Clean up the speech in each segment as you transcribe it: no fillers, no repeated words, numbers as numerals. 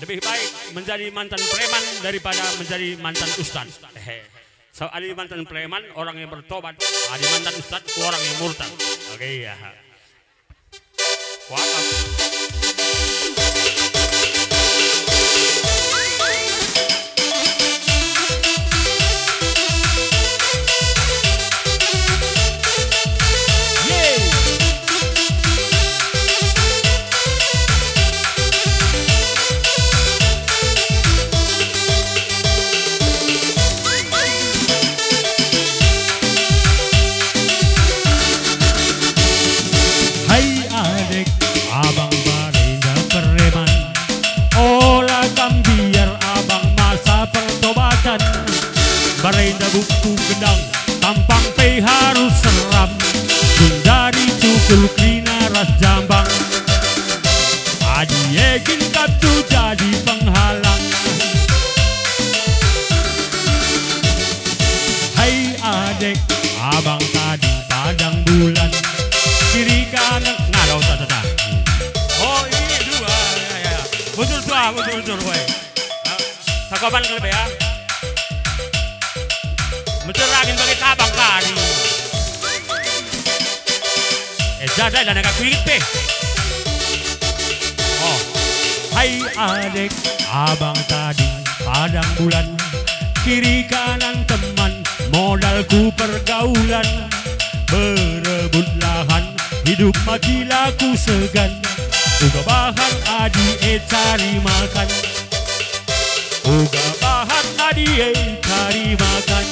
Lebih baik menjadi mantan preman daripada menjadi mantan ustadz. So, ada mantan preman orang yang bertobat, ada mantan ustadz orang yang murtad. Oke ya. Kuat. Barenda buku gedang, tampang pe harus seram. Dari cukul krina ras jambang, adi egin katu jadi penghalang. Hai adek, abang tadi padang bulan, kiri kanan ngalau tata. Oh ini dua, ya. Betul, woi. Takoban kelebe ya. Mencerahkan bagi tabang kari. Jadai dan agak kuingit pe. Oh, hai adek, abang tadi padang bulan, kiri kanan teman, modalku pergaulan, berebut lahan, hidup mati laku segan, uga bahan adi cari makan, uga bahan adi cari makan.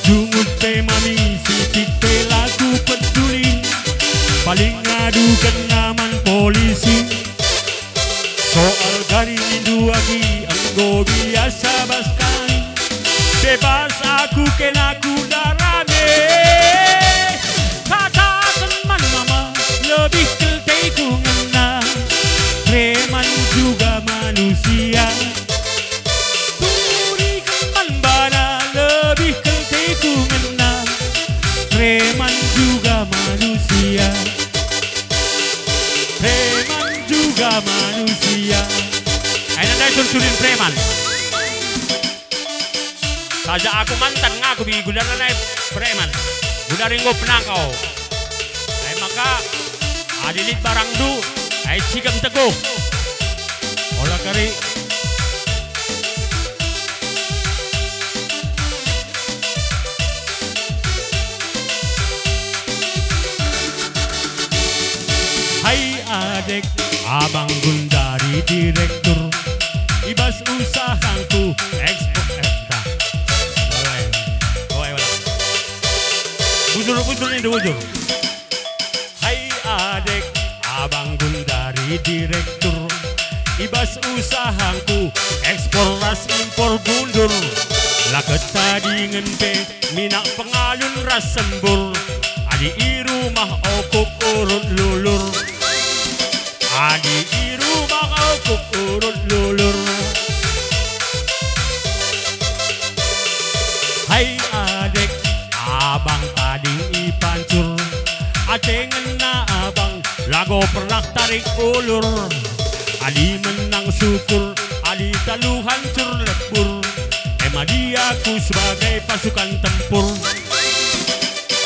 Jungut pe mami sitik pe laku peduli, paling ngadu kenaman polisi. Soal kali mindu lagi enggo biasa baskali, bebas aku kenaku darane. Kata teman mama lebih kelteku ngena, preman juga manusia. Preman juga manusia, preman juga manusia. Ayo nanda sursurin preman. Saja aku mantan ngaku bi gudaran naik preman, gudarin go penangkau. Ayo maka adilit barang du, ayo cikam teguh. Olah kari. Hai adek, abang Gundari direktur, ibas usahaku ekspor eta. Bujur ini bujur. Hai adek, abang Gundari direktur, ibas usahaku ekspor ras impor bundur. Laket tadi ngente minak pengalun ras sembur, adi irumah okuk urut lulur. Adi di rumah aku urut lulur. Hai adek, abang tadi ipancur, Aceh ngena abang lago pernah tarik ulur. Adi menang syukur, adi talu hancur lebur. Emadiaku sebagai pasukan tempur,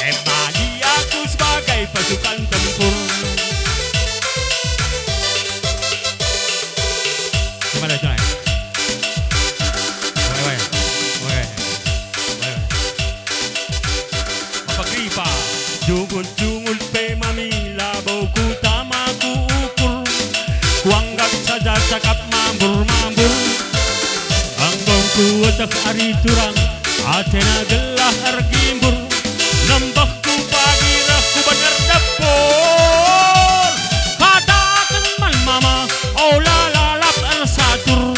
emadiaku sebagai pasukan tempur. Gimana coy? Apa kripa? Jungut pe mami labauku tamaku ukur. Kuanggap saja cakap mambur-mambur. Anggongku otak ari turang, Atena gelah argimbur. Nembahku pagi rahku bener dapur. Katakan man mama, olah lalap satur.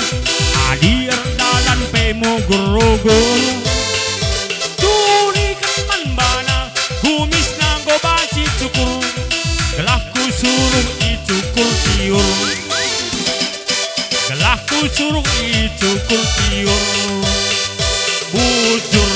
Adi erdalan pe mogur-ogur. Tunikan man bana, humis nanggo basi cukur. Gelahku suruh icukur tiur. Gelahku suruh icukur tiur. Bujur